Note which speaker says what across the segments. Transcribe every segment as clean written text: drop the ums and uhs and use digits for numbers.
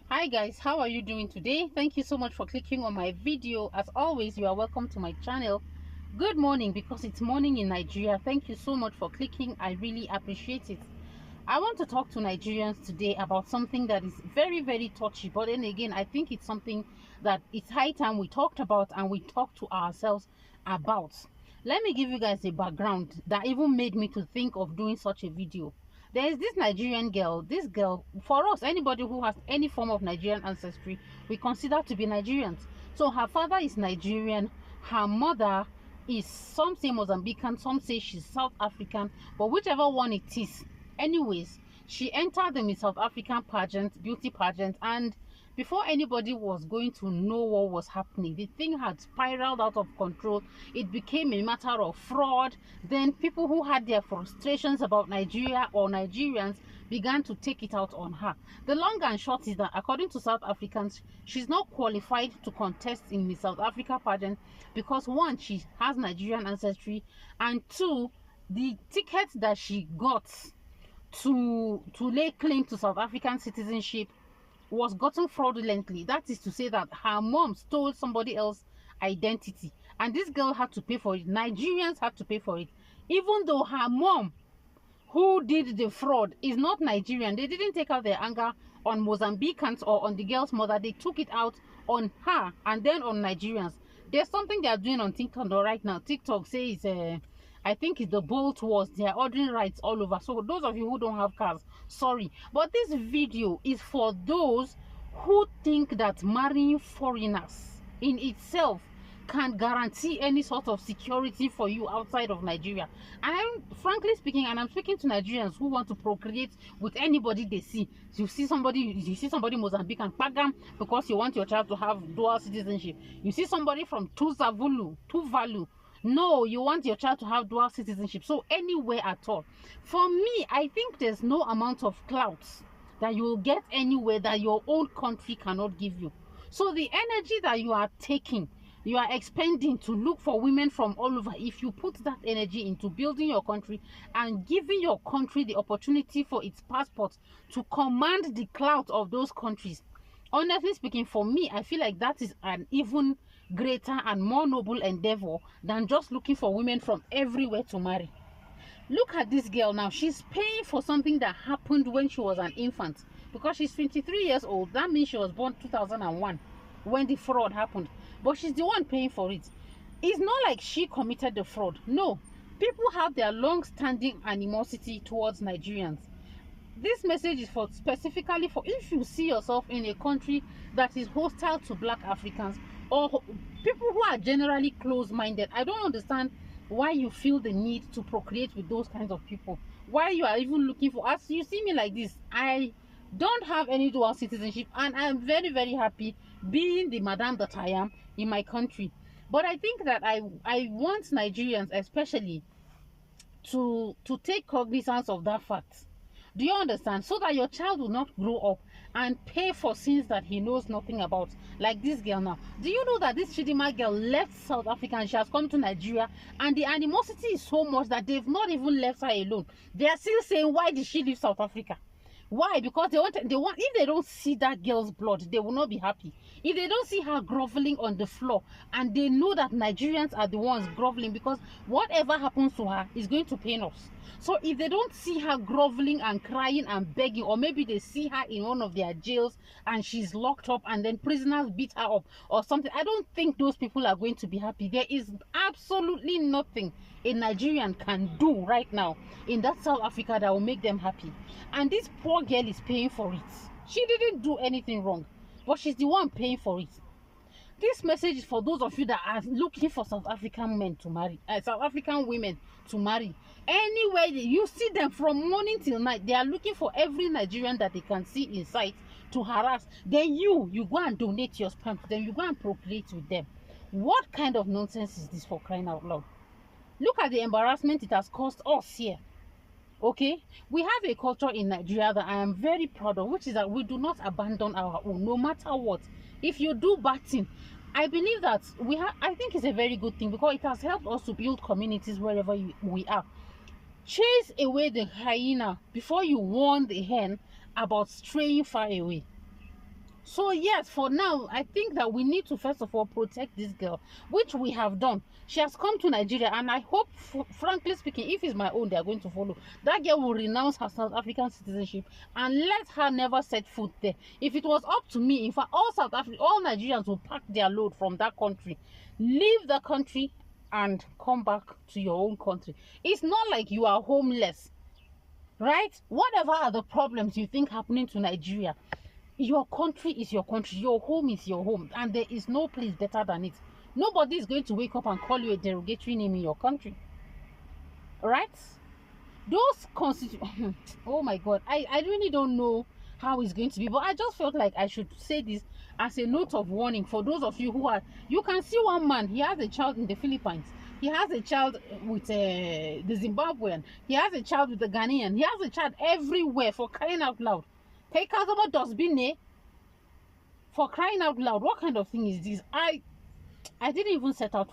Speaker 1: Hi guys, how are you doing today? Thank you so much for clicking on my video. As always, you are welcome to my channel. Good morning, because it's morning in Nigeria. Thank you so much for clicking. I really appreciate it. I want to talk to Nigerians today about something that is very, very touchy, but then again, I think it's something that it's high time we talked about and we talk to ourselves about. Let me give you guys a background that even made me to think of doing such a video. There is this Nigerian girl. This girl, for us, anybody who has any form of Nigerian ancestry, we consider to be Nigerians. So her father is Nigerian, her mother is, some say Mozambican, some say she's South African, but whichever one it is, anyways, she entered the Miss South African pageant, beauty pageant, and before anybody was going to know what was happening, the thing had spiraled out of control. It became a matter of fraud. Then people who had their frustrations about Nigeria or Nigerians began to take it out on her. The long and short is that, according to South Africans, she's not qualified to contest in the South Africa pageant because, one, she has Nigerian ancestry, and two, the ticket that she got to lay claim to South African citizenship was gotten fraudulently. That is to say that her mom stole somebody else's identity, and this girl had to pay for it. Nigerians had to pay for it, even though her mom, who did the fraud, is not Nigerian. They didn't take out their anger on Mozambicans or on the girl's mother. They took it out on her and then on Nigerians. There's something they are doing on TikTok right now. TikTok says I think it's the Bolt Wars. They are ordering rights all over. So those of you who don't have cars, sorry, but this video is for those who think that marrying foreigners in itself can guarantee any sort of security for you outside of Nigeria. And I'm frankly speaking, and I'm speaking to Nigerians who want to procreate with anybody they see. You see somebody Mozambican, pagam, because you want your child to have dual citizenship. You see somebody from Tuvalu, no, you want your child to have dual citizenship. So anywhere at all. For me, I think there's no amount of clout that you will get anywhere that your own country cannot give you. So the energy that you are taking, you are expending to look for women from all over, if you put that energy into building your country and giving your country the opportunity for its passport to command the clout of those countries, honestly speaking, for me, I feel like that is an even greater and more noble endeavor than just looking for women from everywhere to marry. Look at this girl now. She's paying for something that happened when she was an infant, because she's 23 years old. That means she was born 2001 when the fraud happened, but she's the one paying for it. It's not like she committed the fraud. No, people have their long-standing animosity towards Nigerians. This message is for specifically for if you see yourself in a country that is hostile to Black Africans or people who are generally close-minded. I don't understand why you feel the need to procreate with those kinds of people. Why you are even looking for, as you see me like this, I don't have any dual citizenship, and I'm very, very happy being the madam that I am in my country. But I think that I want Nigerians especially to take cognizance of that fact. Do you understand? So that your child will not grow up and pay for sins that he knows nothing about, like this girl now. Do you know that this Chidima girl left South Africa and she has come to Nigeria, and the animosity is so much that they've not even left her alone. They are still saying, why did she leave South Africa? Why? Because they want, if they don't see that girl's blood, they will not be happy. If they don't see her groveling on the floor, and they know that Nigerians are the ones groveling, because whatever happens to her is going to pain us. So if they don't see her groveling and crying and begging, or maybe they see her in one of their jails and she's locked up and then prisoners beat her up or something, I don't think those people are going to be happy. There is absolutely nothing a Nigerian can do right now in that South Africa that will make them happy. And this poor girl is paying for it. She didn't do anything wrong, but she's the one paying for it. This message is for those of you that are looking for South African men to marry, South African women to marry. Anywhere you see them from morning till night, they are looking for every Nigerian that they can see in sight to harass. Then you go and donate your sperm to them. You go and procreate with them. What kind of nonsense is this, for crying out loud? Look at the embarrassment it has caused us here. Okay, we have a culture in Nigeria that I am very proud of, which is that we do not abandon our own, no matter what. If you do bad thing, I believe that I think it's a very good thing, because it has helped us to build communities wherever we are. Chase away the hyena before you warn the hen about straying far away. So yes, for now, I think that we need to first of all protect this girl, which we have done. She has come to Nigeria, and I hope, frankly speaking, if it's my own, they are going to follow. That girl will renounce her South African citizenship and let her never set foot there. If it was up to me, in fact, all Nigerians will pack their load from that country, leave the country, and come back to your own country. It's not like you are homeless, right? Whatever are the problems you think happening to Nigeria, your country is your country, your home is your home, and there is no place better than it. Nobody is going to wake up and call you a derogatory name in your country, right? Those oh my god, I really don't know how it's going to be, but I just felt like I should say this as a note of warning for those of you who are, you can see one man, he has a child in the Philippines, he has a child with the Zimbabwean, he has a child with the Ghanaian, he has a child everywhere, for crying out loud. For crying out loud, what kind of thing is this? I didn't even set out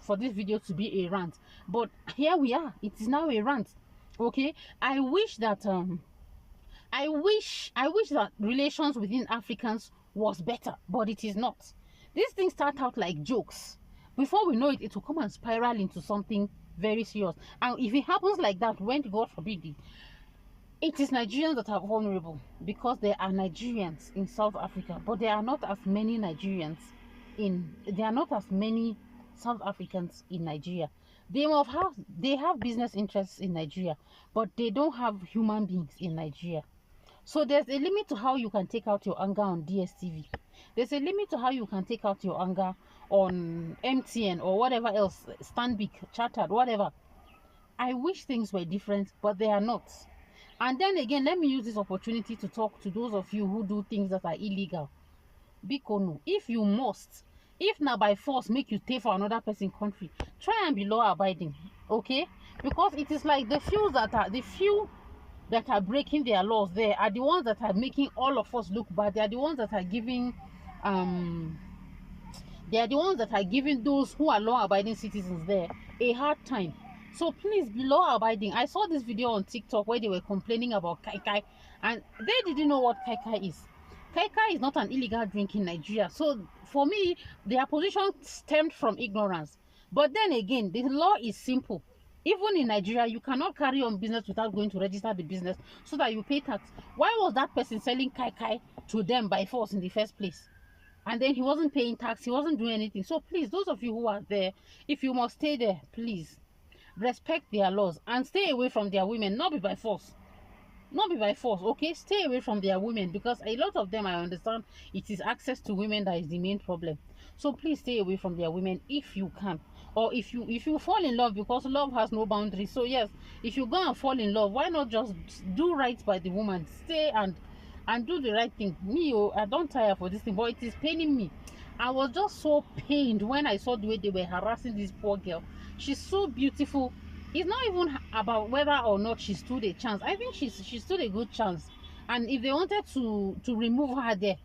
Speaker 1: for this video to be a rant, but here we are. It is now a rant. Okay, I wish that I wish that relations within Africans was better, but it is not. These things start out like jokes. Before we know it, it will come and spiral into something very serious. And if it happens like that, when God forbid it is Nigerians that are vulnerable, because there are Nigerians in South Africa, but there are not as many South Africans in Nigeria. They have business interests in Nigeria, but they don't have human beings in Nigeria. So there's a limit to how you can take out your anger on DSTV. There's a limit to how you can take out your anger on MTN or whatever else, Stanbic, Chartered, whatever. I wish things were different, but they are not. And then again, let me use this opportunity to talk to those of you who do things that are illegal. Bikono, if you must, if now by force make you pay for another person's country, try and be law abiding, okay? Because it is like the few that are breaking their laws there are the ones that are making all of us look bad. They are the ones that are giving those who are law abiding citizens there a hard time. So please be law abiding. I saw this video on TikTok where they were complaining about kai kai, and they didn't know what kai kai is. Kai kai is not an illegal drink in Nigeria. So for me, their position stemmed from ignorance. But then again, the law is simple. Even in Nigeria, you cannot carry on business without going to register the business so that you pay tax. Why was that person selling kai kai to them by force in the first place? And then he wasn't paying tax, he wasn't doing anything. So please, those of you who are there, if you must stay there, please respect their laws and stay away from their women. Not be by force, okay? Stay away from their women, because a lot of them, I understand, it is access to women that is the main problem. So please stay away from their women if you can, or if you fall in love, because love has no boundaries. So yes, if you go and fall in love, why not just do right by the woman? Stay and do the right thing. Me, I don't tire for this thing, but it is paining me. I was just so pained when I saw the way they were harassing this poor girl. She's so beautiful. It's not even about whether or not she stood a chance. I think she stood a good chance. And if they wanted to remove her there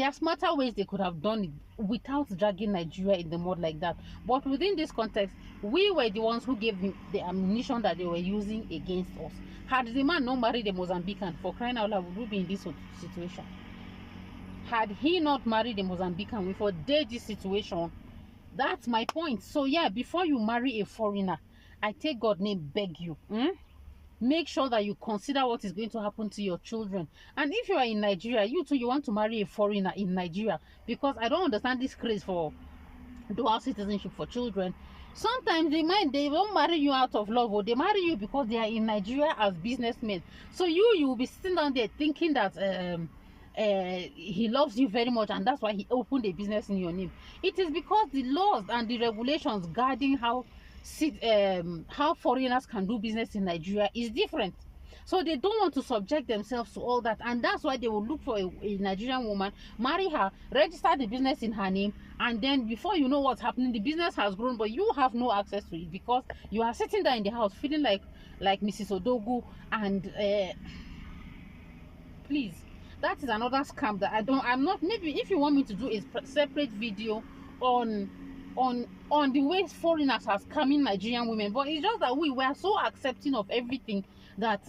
Speaker 1: are smarter ways they could have done it without dragging Nigeria in the mud like that. But within this context, we were the ones who gave the ammunition that they were using against us. Had the man not married a Mozambican, for crying out loud, we would be in this situation. Had he not married a Mozambican, we would date this situation. That's my point. So yeah, before you marry a foreigner, I take God's name, beg you, make sure that you consider what is going to happen to your children. And if you are in Nigeria, you too, you want to marry a foreigner in Nigeria, because I don't understand this craze for dual citizenship for children. Sometimes they won't marry you out of love, or they marry you because they are in Nigeria as businessmen. So you will be sitting down there thinking that he loves you very much, and that's why he opened a business in your name. It is because the laws and the regulations guarding how foreigners can do business in Nigeria is different. So they don't want to subject themselves to all that, and that's why they will look for a Nigerian woman, marry her, register the business in her name, and then before you know what's happening, the business has grown, but you have no access to it because you are sitting there in the house feeling like Mrs. Odogu. And please, that is another scam that I'm not, maybe if you want me to do a separate video on the way foreigners are scamming Nigerian women, but it's just that we were so accepting of everything that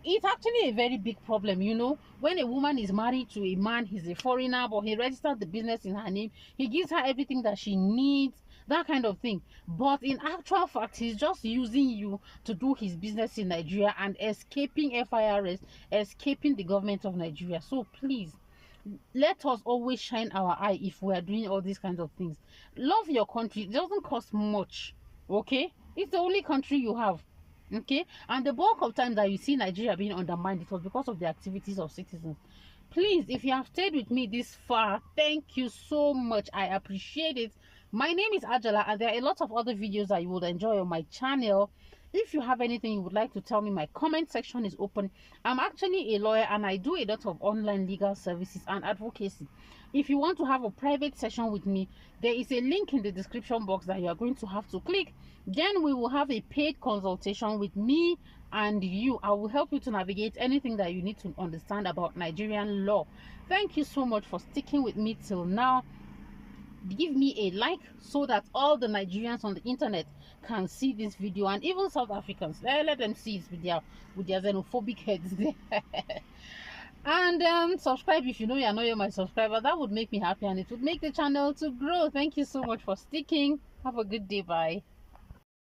Speaker 1: It's actually a very big problem, you know. When a woman is married to a man, he's a foreigner, but he registered the business in her name, he gives her everything that she needs, that kind of thing. But in actual fact, he's just using you to do his business in Nigeria and escaping FIRS, escaping the government of Nigeria. So please, let us always shine our eye if we are doing all these kinds of things. Love your country. It doesn't cost much, okay? It's the only country you have, okay? And the bulk of time that you see Nigeria being undermined, it was because of the activities of citizens. Please, if you have stayed with me this far, thank you so much. I appreciate it. My name is Ajalah, and there are a lot of other videos that you would enjoy on my channel. If you have anything you would like to tell me, my comment section is open. I'm actually a lawyer and I do a lot of online legal services and advocacy. If you want to have a private session with me, there is a link in the description box that you are going to have to click. Then we will have a paid consultation with me and you. I will help you to navigate anything that you need to understand about Nigerian law. Thank you so much for sticking with me till now. Give me a like so that all the Nigerians on the internet can see this video, and even South Africans, let them see it with their xenophobic heads there. And subscribe if you know you're not my subscriber. That would make me happy and it would make the channel to grow. Thank you so much for sticking. Have a good day. Bye.